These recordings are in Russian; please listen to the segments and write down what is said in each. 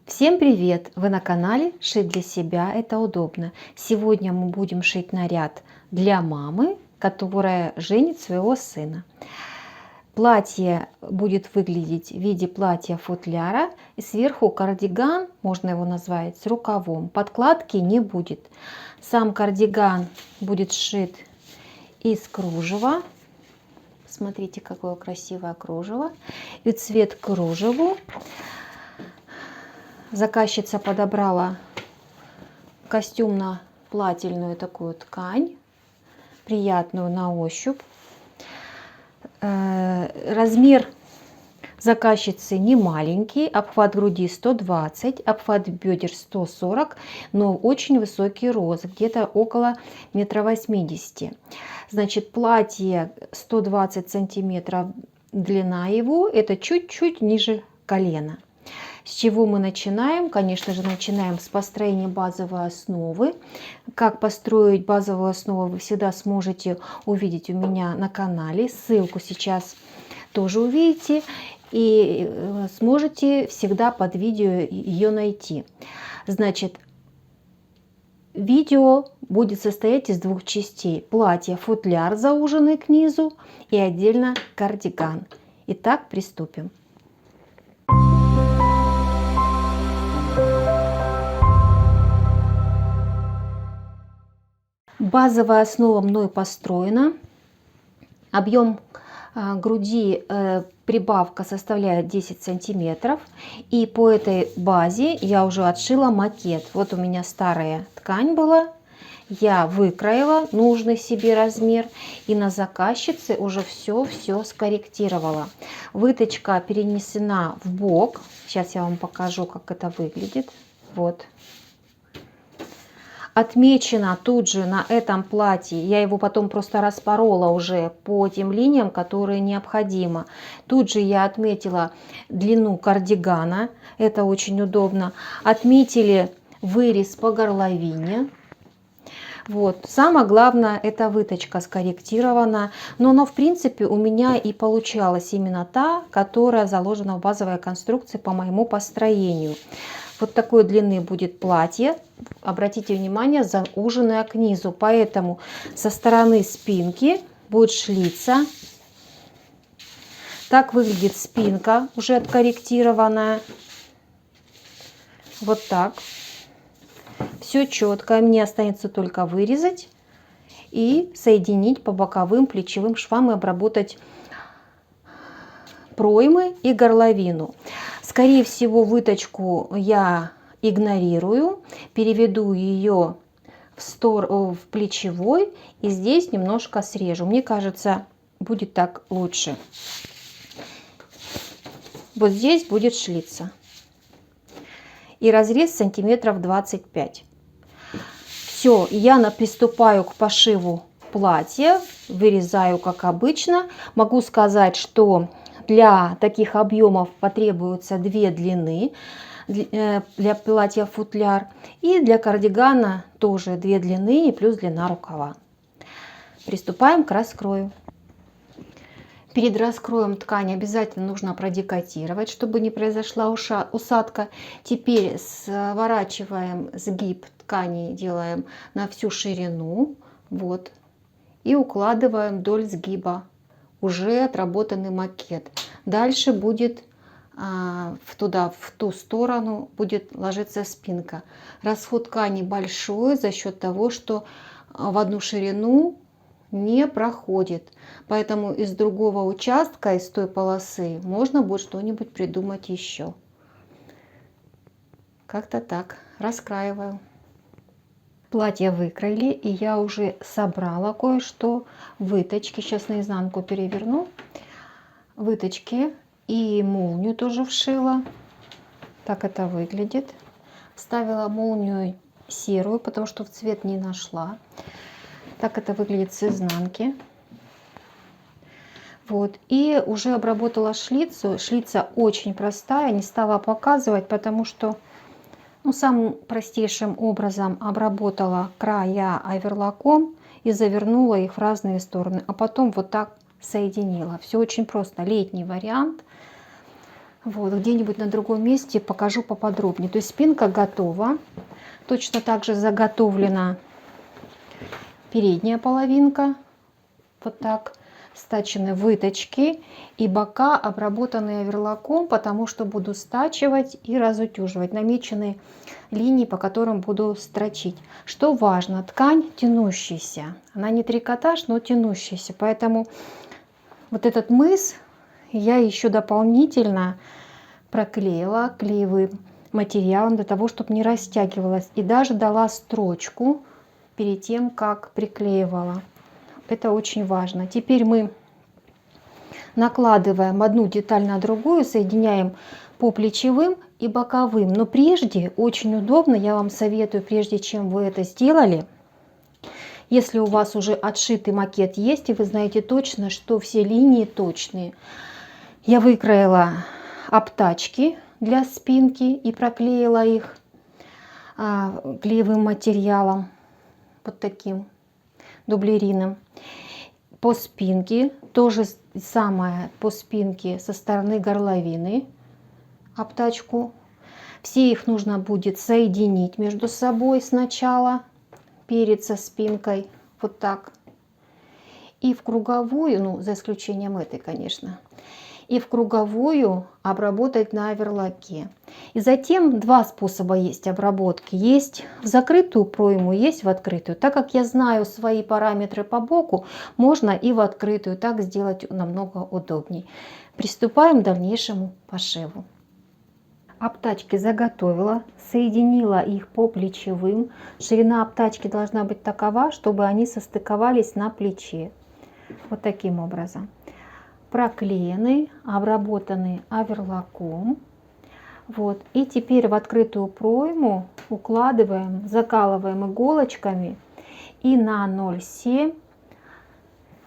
Всем привет! Вы на канале Шить для себя, это удобно. Сегодня мы будем шить наряд для мамы, которая женит своего сына. Платье будет выглядеть в виде платья-футляра, и сверху кардиган, можно его назвать, с рукавом. Подкладки не будет. Сам кардиган будет сшит из кружева. Смотрите, какое красивое кружево. И цвет кружеву заказчица подобрала костюмно-плательную такую ткань, приятную на ощупь. Размер заказчицы не маленький, обхват груди 120, обхват бедер 140, но очень высокий рост, где-то около 1,80 м. Значит, платье 120 сантиметров длина его, это чуть-чуть ниже колена. С чего мы начинаем? Конечно же, начинаем с построения базовой основы. Как построить базовую основу, вы всегда сможете увидеть у меня на канале. Ссылку сейчас тоже увидите и сможете всегда под видео ее найти. Значит, видео будет состоять из двух частей. Платье-футляр, зауженный к низу, и отдельно кардиган. Итак, приступим. Базовая основа мной построена. Объем груди прибавка составляет 10 сантиметров. И по этой базе я уже отшила макет. Вот у меня старая ткань была. Я выкроила нужный себе размер. И на заказчице уже все скорректировала. Выточка перенесена в бок. Сейчас я вам покажу, как это выглядит. Вот. Отмечено тут же на этом платье, я его потом просто распорола уже по тем линиям, которые необходимо. Тут же я отметила длину кардигана, это очень удобно. Отметили вырез по горловине. Вот. Самое главное, это выточка скорректирована, но в принципе у меня и получалась именно та, которая заложена в базовой конструкции по моему построению. Вот такой длины будет платье. Обратите внимание, зауженное к низу. Поэтому со стороны спинки будет шлица. Так выглядит спинка, уже откорректированная. Вот так. Все четко. Мне останется только вырезать и соединить по боковым плечевым швам и обработать проймы и горловину. Скорее всего, выточку я игнорирую, переведу ее в плечевой и здесь немножко срежу. Мне кажется, будет так лучше. Вот здесь будет шлица. И разрез сантиметров 25. Все, я приступаю к пошиву платья, вырезаю как обычно. Могу сказать, что для таких объемов потребуется две длины для платья-футляр. И для кардигана тоже две длины и плюс длина рукава. Приступаем к раскрою. Перед раскроем ткани обязательно нужно продекотировать, чтобы не произошла усадка. Теперь сворачиваем сгиб ткани, делаем на всю ширину. Вот. И укладываем вдоль сгиба уже отработанный макет. Дальше будет в ту сторону будет ложиться спинка. Расход ткани большой за счет того, что в одну ширину не проходит. Поэтому из другого участка, из той полосы, можно будет что-нибудь придумать еще. Как-то так. Раскраиваю. Платье выкроили, и я уже собрала кое-что. Выточки. Сейчас наизнанку переверну. Выточки. И молнию тоже вшила. Так это выглядит. Вставила молнию серую, потому что в цвет не нашла. Так это выглядит с изнанки. Вот. И уже обработала шлицу. Шлица очень простая. Не стала показывать, потому что самым простейшим образом обработала края оверлоком и завернула их в разные стороны. А потом вот так соединила. Все очень просто. Летний вариант. Вот, где-нибудь на другом месте покажу поподробнее. То есть спинка готова. Точно так же заготовлена передняя половинка. Вот так. Стачены выточки. И бока обработаны оверлоком, потому что буду стачивать и разутюживать. Намечены линии, по которым буду строчить. Что важно, ткань тянущаяся. Она не трикотаж, но тянущаяся. Поэтому вот этот мыс я еще дополнительно проклеила клеевым материалом для того, чтобы не растягивалась. И даже дала строчку перед тем, как приклеивала. Это очень важно. Теперь мы накладываем одну деталь на другую, соединяем по плечевым и боковым. Но прежде очень удобно, я вам советую, прежде чем вы это сделали, если у вас уже отшитый макет есть, и вы знаете точно, что все линии точные, я выкроила обтачки для спинки и проклеила их клеевым материалом, вот таким дублерином. По спинке то же самое, по спинке со стороны горловины обтачку. Все их нужно будет соединить между собой сначала, перед со спинкой, вот так. И в круговую, ну за исключением этой, конечно, и в круговую обработать на оверлоке. И затем два способа есть обработки. Есть в закрытую пройму, есть в открытую. Так как я знаю свои параметры по боку, можно и в открытую. Так сделать намного удобней. Приступаем к дальнейшему пошиву. Обтачки заготовила, соединила их по плечевым. Ширина обтачки должна быть такова, чтобы они состыковались на плече. Вот таким образом. Проклеены, обработаны оверлоком. Вот. И теперь в открытую пройму укладываем, закалываем иголочками и на 0,7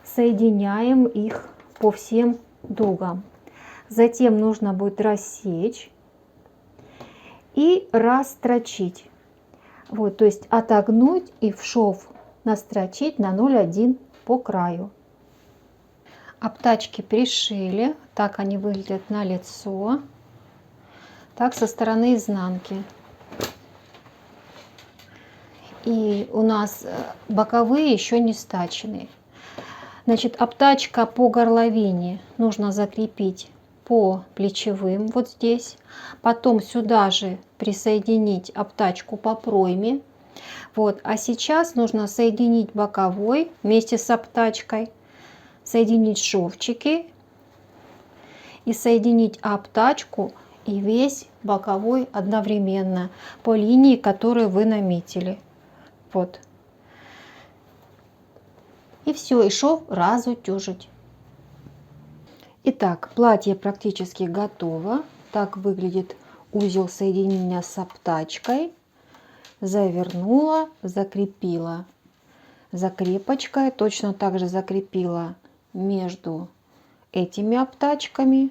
соединяем их по всем дугам. Затем нужно будет рассечь и растрочить. Вот, то есть отогнуть и в шов настрочить на 0,1 по краю. Обтачки пришили, так они выглядят на лицо, так со стороны изнанки. И у нас боковые еще не стачены. Значит, обтачка по горловине нужно закрепить по плечевым вот здесь. Потом сюда же присоединить обтачку по пройме. Вот. А сейчас нужно соединить боковой вместе с обтачкой, соединить шовчики и соединить обтачку и весь боковой одновременно по линии, которую вы наметили. Вот. И все, и шов разутюжить. Итак, платье практически готово. Так выглядит узел соединения с обтачкой. Завернула, закрепила закрепочкой. Точно так же закрепила между этими обтачками.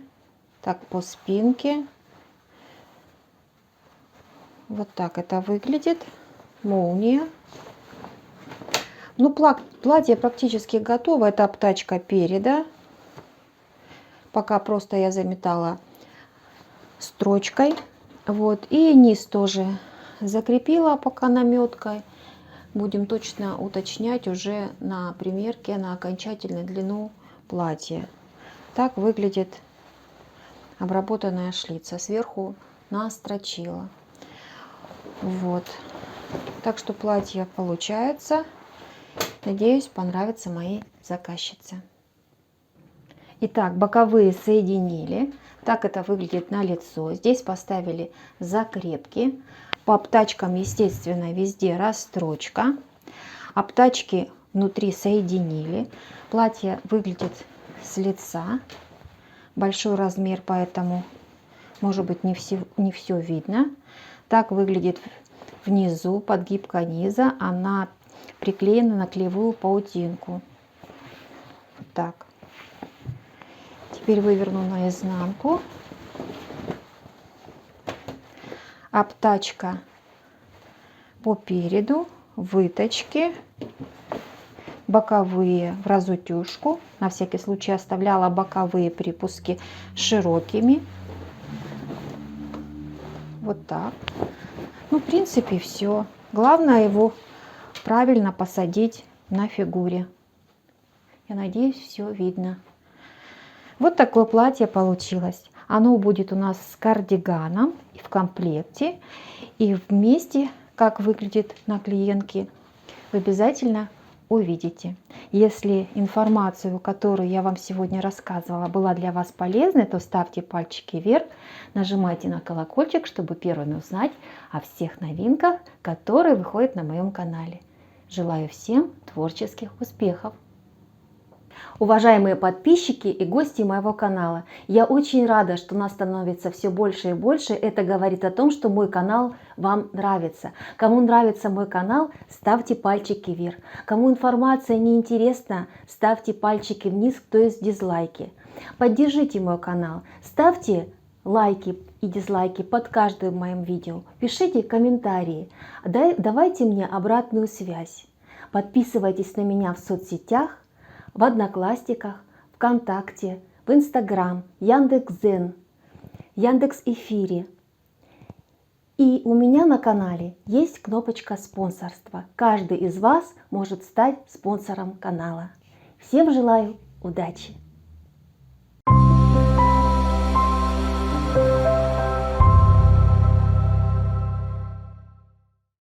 Так, по спинке. Вот так это выглядит. Молния. Ну, платье практически готово. Это обтачка переда. Пока просто я заметала строчкой. Вот. И низ тоже закрепила пока наметкой. Будем точно уточнять уже на примерке на окончательную длину платья. Так выглядит обработанная шлица. Сверху настрочила. Вот. Так что платье получается. Надеюсь, понравится моей заказчице. Итак, боковые соединили. Так это выглядит на лицо. Здесь поставили закрепки. По обтачкам, естественно, везде расстрочка. Обтачки внутри соединили. Платье выглядит с лица. Большой размер, поэтому, может быть, не все видно. Так выглядит внизу, подгибка низа. Она приклеена на клеевую паутинку. Вот так. Теперь выверну наизнанку. Обтачка по переду, выточки, боковые в разутюжку. На всякий случай оставляла боковые припуски широкими. вот так. Ну, в принципе, все. Главное его правильно посадить на фигуре. Я надеюсь, все видно. Вот такое платье получилось. Оно будет у нас с кардиганом в комплекте. И вместе, как выглядит на клиентке, вы обязательно увидите. Если информацию, которую я вам сегодня рассказывала, была для вас полезной, то ставьте пальчики вверх, нажимайте на колокольчик, чтобы первыми узнать о всех новинках, которые выходят на моем канале. Желаю всем творческих успехов! Уважаемые подписчики и гости моего канала, я очень рада, что нас становится все больше и больше. Это говорит о том, что мой канал вам нравится. Кому нравится мой канал, ставьте пальчики вверх. Кому информация не интересна, ставьте пальчики вниз, то есть дизлайки. Поддержите мой канал, ставьте лайки и дизлайки под каждым моим видео. Пишите комментарии, давайте мне обратную связь. Подписывайтесь на меня в соцсетях, в Одноклассниках, ВКонтакте, в Инстаграм, Яндекс.Дзен, Яндекс.Эфире. И у меня на канале есть кнопочка спонсорства. Каждый из вас может стать спонсором канала. Всем желаю удачи!